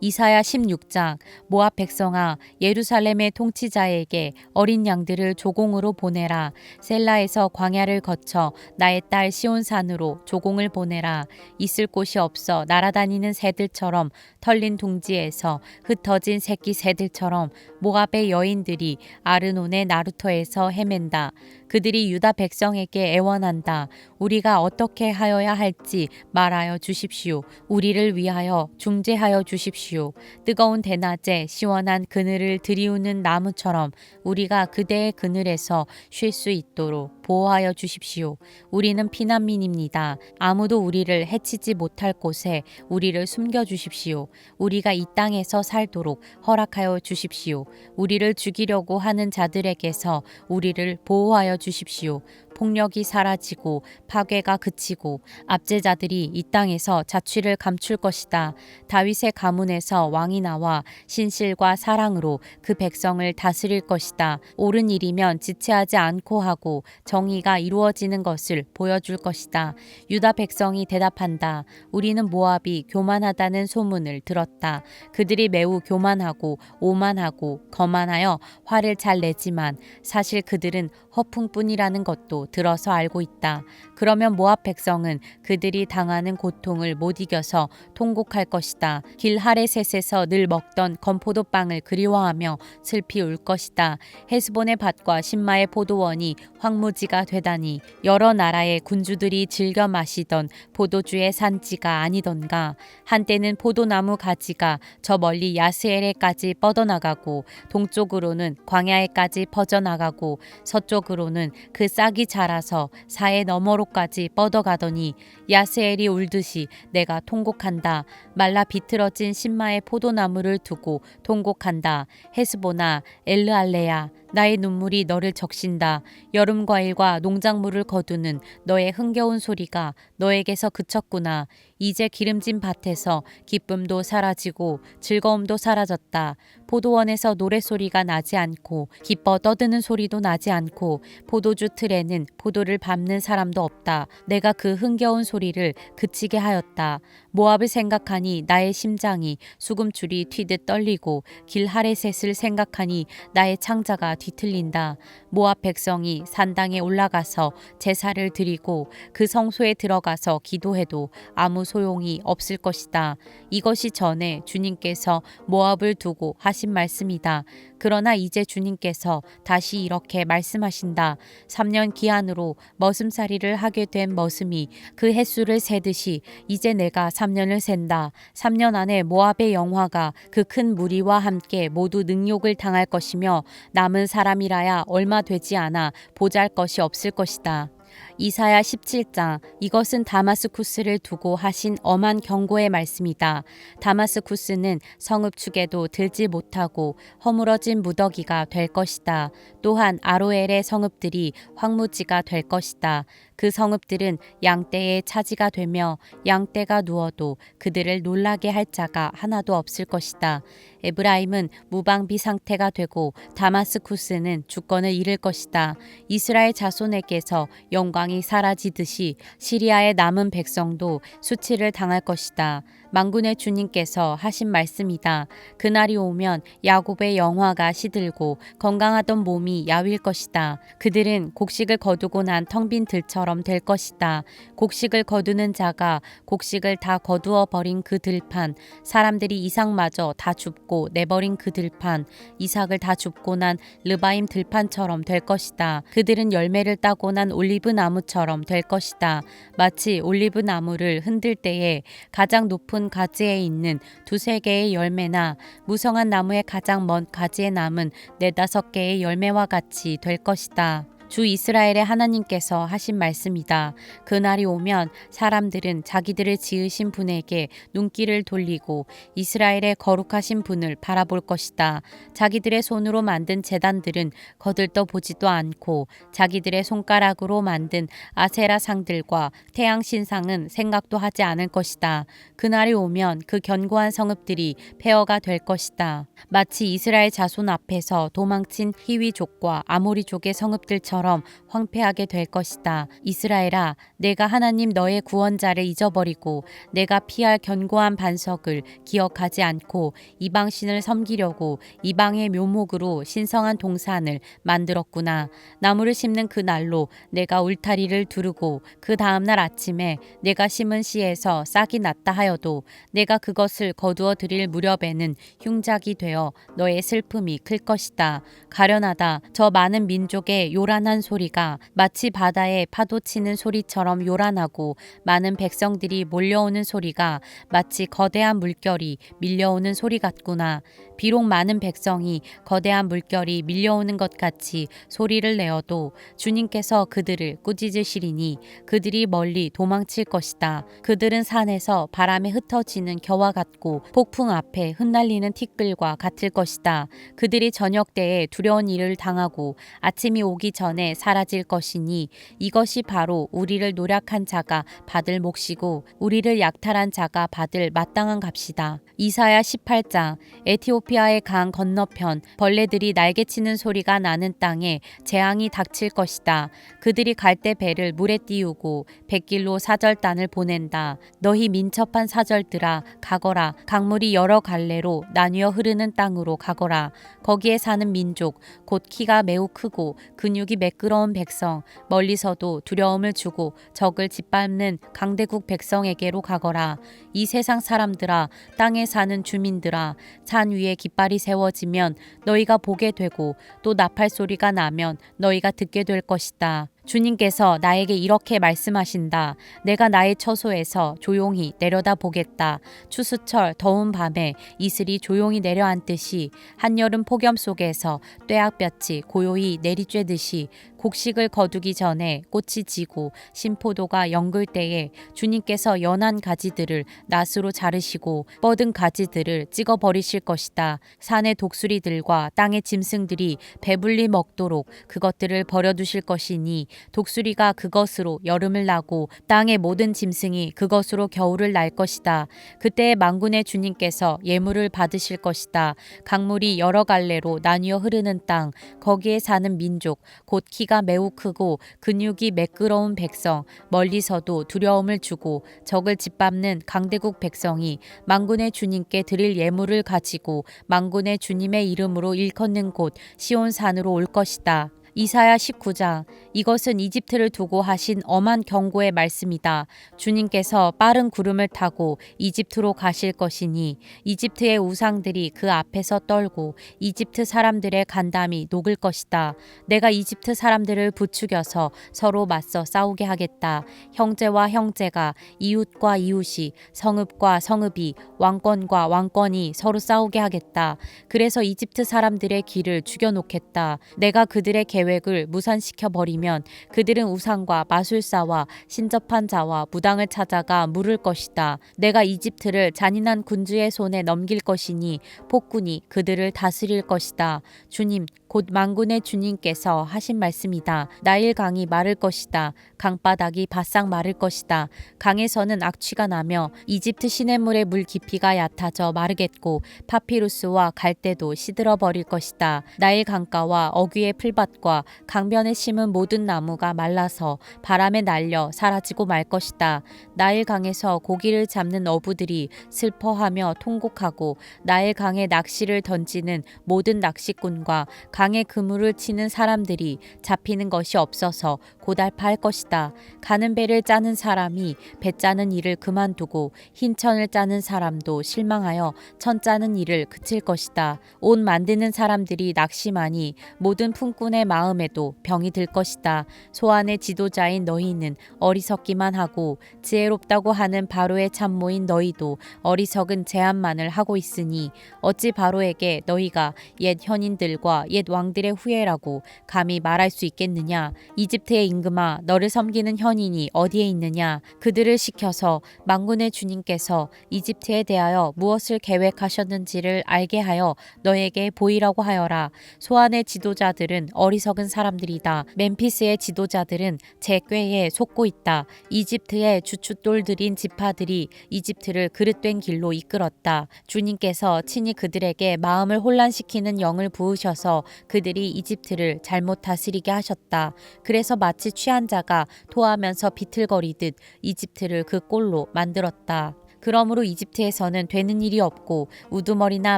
이사야 16장 모압 백성아 예루살렘의 통치자에게 어린 양들을 조공으로 보내라. 셀라에서 광야를 거쳐 나의 딸 시온산으로 조공을 보내라. 있을 곳이 없어 날아다니는 새들처럼 털린 둥지에서 흩어진 새끼 새들처럼 모압의 여인들이 아르논의 나루터에서 헤맨다. 그들이 유다 백성에게 애원한다. 우리가 어떻게 하여야 할지 말하여 주십시오. 우리를 위하여 중재하여 주십시오. 뜨거운 대낮에 시원한 그늘을 들이우는 나무처럼 우리가 그대의 그늘에서 쉴 수 있도록 보호하여 주십시오. 우리는 피난민입니다. 아무도 우리를 해치지 못할 곳에 우리를 숨겨 주십시오. 우리가 이 땅에서 살도록 허락하여 주십시오. 우리를 죽이려고 하는 자들에게서 우리를 보호하여 주십시오. 폭력이 사라지고 파괴가 그치고 압제자들이 이 땅에서 자취를 감출 것이다. 다윗의 가문에서 왕이 나와 신실과 사랑으로 그 백성을 다스릴 것이다. 옳은 일이면 지체하지 않고 하고 정의가 이루어지는 것을 보여줄 것이다. 유다 백성이 대답한다. 우리는 모압이 교만하다는 소문을 들었다. 그들이 매우 교만하고 오만하고 거만하여 화를 잘 내지만 사실 그들은 허풍뿐이라는 것도 들어서 알고 있다. 그러면 모압 백성은 그들이 당하는 고통을 못 이겨서 통곡할 것이다. 길 하레셋에서 늘 먹던 건포도빵을 그리워하며 슬피 울 것이다. 헤스본의 밭과 신마의 포도원이 황무지가 되다니 여러 나라의 군주들이 즐겨 마시던 포도주의 산지가 아니던가. 한때는 포도나무 가지가 저 멀리 야스엘에까지 뻗어나가고 동쪽으로는 광야에까지 퍼져나가고 서쪽으로는 그 싹이 자라서 사해 너머로까지 뻗어가더니 야스엘이 울듯이 내가 통곡한다. 말라 비틀어진 신마의 포도나무를 두고 통곡한다. 헤스보나 엘르알레야 나의 눈물이 너를 적신다. 여름 과일과 농작물을 거두는 너의 흥겨운 소리가 너에게서 그쳤구나. 이제 기름진 밭에서 기쁨도 사라지고 즐거움도 사라졌다. 포도원에서 노랫소리가 나지 않고 기뻐 떠드는 소리도 나지 않고 포도주 틀에는 포도를 밟는 사람도 없다. 내가 그 흥겨운 소리를 그치게 하였다. 모압을 생각하니 나의 심장이 수금줄이 튀듯 떨리고 길 하레셋을 생각하니 나의 창자가 뒤틀린다. 모압 백성이 산당에 올라가서 제사를 드리고 그 성소에 들어가서 기도해도 아무 소용이 없을 것이다. 이것이 전에 주님께서 모압을 두고 하신 말씀이다. 그러나 이제 주님께서 다시 이렇게 말씀하신다. 3년 기한으로 머슴살이를 하게 된 머슴이 그 횟수를 세듯이 이제 내가 3년을 센다. 3년 안에 모압의 영화가 그 큰 무리와 함께 모두 능욕을 당할 것이며 남은 사람이라야 얼마 되지 않아 보잘것이 없을 것이다. 이사야 17장 이것은 다마스쿠스를 두고 하신 엄한 경고의 말씀이다. 다마스쿠스는 성읍축에도 들지 못하고 허물어진 무더기가 될 것이다. 또한 아로엘의 성읍들이 황무지가 될 것이다. 그 성읍들은 양떼의 차지가 되며 양떼가 누워도 그들을 놀라게 할 자가 하나도 없을 것이다. 에브라임은 무방비 상태가 되고 다마스쿠스는 주권을 잃을 것이다. 이스라엘 자손에게서 영광이 사라지듯이 시리아의 남은 백성도 수치를 당할 것이다. 만군의 주님께서 하신 말씀이다. 그날이 오면 야곱의 영화가 시들고 건강하던 몸이 야윌 것이다. 그들은 곡식을 거두고 난 텅 빈 들처럼 될 것이다. 곡식을 거두는 자가 곡식을 다 거두어 버린 그 들판, 사람들이 이삭마저 다 줍고 내버린 그 들판, 이삭을 다 줍고 난 르바임 들판처럼 될 것이다. 그들은 열매를 따고 난 올리브 나무처럼 될 것이다. 마치 올리브 나무를 흔들 때에 가장 높은 가지에 있는 두세 개의 열매나 무성한 나무의 가장 먼 가지에 남은 네다섯 개의 열매와 같이 될 것이다. 주 이스라엘의 하나님께서 하신 말씀이다. 그날이 오면 사람들은 자기들을 지으신 분에게 눈길을 돌리고 이스라엘의 거룩하신 분을 바라볼 것이다. 자기들의 손으로 만든 제단들은 거들떠 보지도 않고 자기들의 손가락으로 만든 아세라 상들과 태양 신상은 생각도 하지 않을 것이다. 그날이 오면 그 견고한 성읍들이 폐허가 될 것이다. 마치 이스라엘 자손 앞에서 도망친 히위족과 아모리족의 성읍들처럼 소리처럼 황폐하게 될 것이다. 이스라엘아, 내가 하나님 너의 구원자를 잊어버리고 내가 피할 견고한 반석을 기억하지 않고 이방신을 섬기려고 이방의 묘목으로 신성한 동산을 만들었구나. 나무를 심는 그 날로 내가 울타리를 두르고 그 다음날 아침에 내가 심은 씨에서 싹이 났다 하여도 내가 그것을 거두어 드릴 무렵에는 흉작이 되어 너의 슬픔이 클 것이다. 가련하다. 저 많은 민족의 요란한 소리가 마치 바다에 파도 치는 소리처럼 요란하고 많은 백성들이 몰려오는 소리가 마치 거대한 물결이 밀려오는 소리 같구나. 비록 많은 백성이 거대한 물결이 밀려오는 것 같이 소리를 내어도 주님께서 그들을 꾸짖으시리니 그들이 멀리 도망칠 것이다. 그들은 산에서 바람에 흩어지는 겨와 같고 폭풍 앞에 흩날리는 티끌과 같을 것이다. 그들이 저녁 때에 두려운 일을 당하고 아침이 오기 전에 사라질 것이니 이것이 바로 우리를 노력한 자가 받을 몫이고 우리를 약탈한 자가 받을 마땅한 값이다. 이사야 18장. 에티오피아의 강 건너편 벌레들이 날개치는 소리가 나는 땅에 재앙이 닥칠 것이다. 그들이 갈대 배를 물에 띄우고 백길로 사절단을 보낸다. 너희 민첩한 사절들아 가거라. 강물이 여러 갈래로 나뉘어 흐르는 땅으로 가거라. 거기에 사는 민족 곧 키가 매우 크고 근육이 매끄러운 백성 멀리서도 두려움을 주고 적을 짓밟는 강대국 백성에게로 가거라. 이 세상 사람들아 땅에 사는 주민들아 산 위에 깃발이 세워지면 너희가 보게 되고 또 나팔 소리가 나면 너희가 듣게 될 것이다. 주님께서 나에게 이렇게 말씀하신다. 내가 나의 처소에서 조용히 내려다 보겠다. 추수철 더운 밤에 이슬이 조용히 내려앉듯이 한여름 폭염 속에서 뙤약볕이 고요히 내리쬐듯이 곡식을 거두기 전에 꽃이 지고 신포도가 연글 때에 주님께서 연한 가지들을 낫으로 자르시고 뻗은 가지들을 찍어버리실 것이다. 산의 독수리들과 땅의 짐승들이 배불리 먹도록 그것들을 버려두실 것이니 독수리가 그것으로 여름을 나고 땅의 모든 짐승이 그것으로 겨울을 날 것이다. 그때 만군의 주님께서 예물을 받으실 것이다. 강물이 여러 갈래로 나뉘어 흐르는 땅 거기에 사는 민족 곧 키가 매우 크고 근육이 매끄러운 백성 멀리서도 두려움을 주고 적을 짓밟는 강대국 백성이 만군의 주님께 드릴 예물을 가지고 만군의 주님의 이름으로 일컫는 곳 시온산으로 올 것이다. 이사야 19장. 이것은 이집트를 두고 하신 엄한 경고의 말씀이다. 주님께서 빠른 구름을 타고 이집트로 가실 것이니 이집트의 우상들이 그 앞에서 떨고 이집트 사람들의 간담이 녹을 것이다. 내가 이집트 사람들을 부추겨서 서로 맞서 싸우게 하겠다. 형제와 형제가 이웃과 이웃이 성읍과 성읍이 왕권과 왕권이 서로 싸우게 하겠다. 그래서 이집트 사람들의 길을 죽여놓겠다. 내가 그들의 계획을 무산시켜 버리면 그들은 우상과 마술사와 신접한 자와 무당을 찾아가 물을 것이다. 내가 이집트를 잔인한 군주의 손에 넘길 것이니 폭군이 그들을 다스릴 것이다. 주님 곧 만군의 주님께서 하신 말씀이다. 나일 강이 마를 것이다. 강바닥이 바싹 마를 것이다. 강에서는 악취가 나며 이집트 시냇물의 물 깊이가 얕아져 마르겠고 파피루스와 갈대도 시들어 버릴 것이다. 나일 강가와 어귀의 풀밭과 강변에 심은 모든 나무가 말라서 바람에 날려 사라지고 말 것이다. 나일 강에서 고기를 잡는 어부들이 슬퍼하며 통곡하고 나일 강에 낚시를 던지는 모든 낚시꾼과 강에 그물을 치는 사람들이 잡히는 것이 없어서 고달파할 것이다. 가는 배를 짜는 사람이 배 짜는 일을 그만두고 흰 천을 짜는 사람도 실망하여 천 짜는 일을 그칠 것이다. 옷 만드는 사람들이 낙심하니 모든 품꾼의 마음에도 병이 들 것이다. 소안의 지도자인 너희는 어리석기만 하고 지혜롭다고 하는 바로의 참모인 너희도 어리석은 제안만을 하고 있으니 어찌 바로에게 너희가 옛 현인들과 옛 왕들의 후예라고 감히 말할 수 있겠느냐. 이집트의 임금아 너를 섬기는 현인이 어디에 있느냐? 그들을 시켜서 만군의 주님께서 이집트에 대하여 무엇을 계획하셨는지를 알게 하여 너에게 보이라고 하여라. 소안의 지도자들은 어리석은 사람들이다. 멤피스의 지도자들은 제 꾀에 속고 있다. 이집트의 주춧돌들인 지파들이 이집트를 그릇된 길로 이끌었다. 주님께서 친히 그들에게 마음을 혼란시키는 영을 부으셔서 그들이 이집트를 잘못 다스리게 하셨다. 그래서 마치 취한 자가 토하면서 비틀거리듯 이집트를 그 꼴로 만들었다. 그러므로 이집트에서는 되는 일이 없고 우두머리나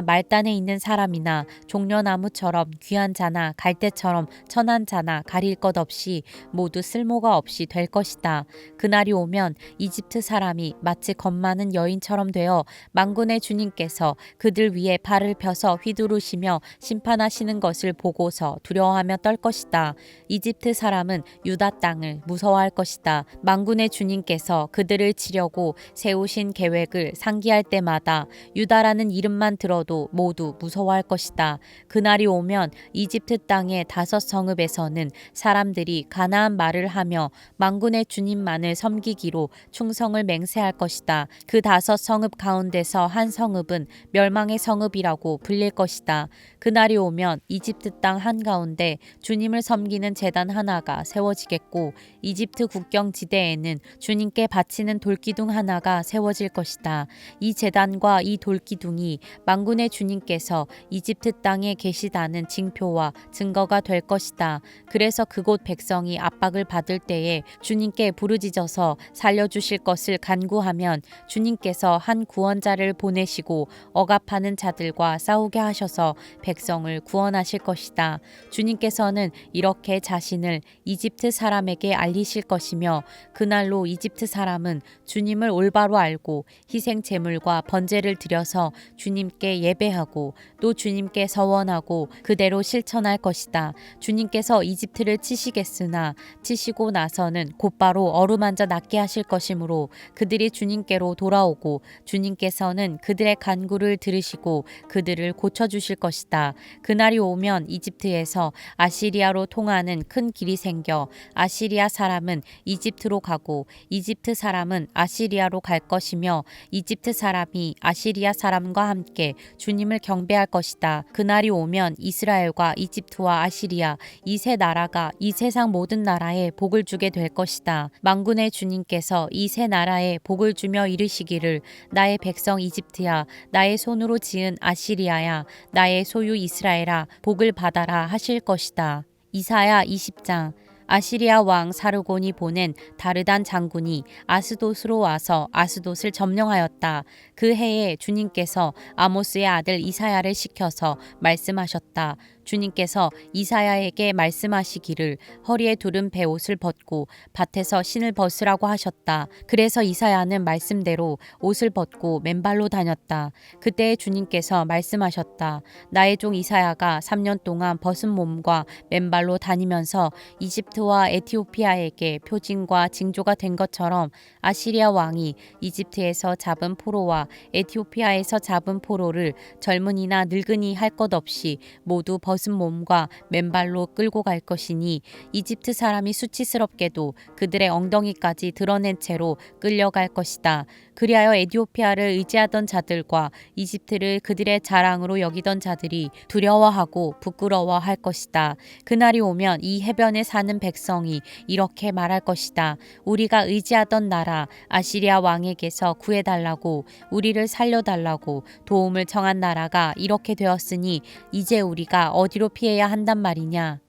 말단에 있는 사람이나 종려나무처럼 귀한 자나 갈대처럼 천한 자나 가릴 것 없이 모두 쓸모가 없이 될 것이다. 그날이 오면 이집트 사람이 마치 겁 많은 여인처럼 되어 만군의 주님께서 그들 위에 발을 펴서 휘두르시며 심판하시는 것을 보고서 두려워하며 떨 것이다. 이집트 사람은 유다 땅을 무서워할 것이다. 만군의 주님께서 그들을 치려고 세우신 계획을 상기할 때마다 유다라는 이름만 들어도 모두 무서워할 것이다. 그날이 오면 이집트 땅의 5 성읍에서는 사람들이 가나안 말을 하며 만군의 주님만을 섬기기로 충성을 맹세할 것이다. 그 5 성읍 가운데서 한 성읍은 멸망의 성읍이라고 불릴 것이다. 그날이 오면 이집트 땅 한가운데 주님을 섬기는 제단 하나가 세워지겠고 이집트 국경 지대에는 주님께 바치는 돌기둥 하나가 세워질 것이다. 이 제단과 이 돌기둥이 만군의 주님께서 이집트 땅에 계시다는 징표와 증거가 될 것이다. 그래서 그곳 백성이 압박을 받을 때에 주님께 부르짖어서 살려주실 것을 간구하면 주님께서 한 구원자를 보내시고 억압하는 자들과 싸우게 하셔서 백성을 구원하실 것이다. 주님께서는 이렇게 자신을 이집트 사람에게 알리실 것이며 그날로 이집트 사람은 주님을 올바로 알고 희생 제물과 번제를 드려서 주님께 예배하고 또 주님께 서원하고 그대로 실천할 것이다. 주님께서 이집트를 치시겠으나 치시고 나서는 곧바로 어루만져 낫게 하실 것이므로 그들이 주님께로 돌아오고 주님께서는 그들의 간구를 들으시고 그들을 고쳐주실 것이다. 그날이 오면 이집트에서 아시리아로 통하는 큰 길이 생겨 아시리아 사람은 이집트로 가고 이집트 사람은 아시리아로 갈 것이며 이집트 사람이 아시리아 사람과 함께 주님을 경배할 것이다. 그날이 오면 이스라엘과 이집트와 아시리아 이 세 나라가 이 세상 모든 나라에 복을 주게 될 것이다. 만군의 주님께서 이 세 나라에 복을 주며 이르시기를 나의 백성 이집트야 나의 손으로 지은 아시리아야 나의 소유 이스라엘아 복을 받아라 하실 것이다. 이사야 20장. 아시리아 왕 사르곤이 보낸 다르단 장군이 아스돗으로 와서 아스돗을 점령하였다. 그 해에 주님께서 아모스의 아들 이사야를 시켜서 말씀하셨다. 주님께서 이사야에게 말씀하시기를 허리에 두른 베옷을 벗고 밭에서 신을 벗으라고 하셨다. 그래서 이사야는 말씀대로 옷을 벗고 맨발로 다녔다. 그때 주님께서 말씀하셨다. 나의 종 이사야가 3년 동안 벗은 몸과 맨발로 다니면서 이집트와 에티오피아에게 표징과 징조가 된 것처럼 아시리아 왕이 이집트에서 잡은 포로와 에티오피아에서 잡은 포로를 젊은이나 늙은이 할 것 없이 모두 벗은 몸과 맨발로 끌고 갈 것이니 이집트 사람이 수치스럽게도 그들의 엉덩이까지 드러낸 채로 끌려갈 것이다. 그리하여 에티오피아를 의지하던 자들과 이집트를 그들의 자랑으로 여기던 자들이 두려워하고 부끄러워할 것이다. 그날이 오면 이 해변에 사는 백성이 이렇게 말할 것이다. 우리가 의지하던 나라 아시리아 왕에게서 구해달라고 우리를 살려달라고 도움을 청한 나라가 이렇게 되었으니 이제 우리가 어디로 피해야 한단 말이냐.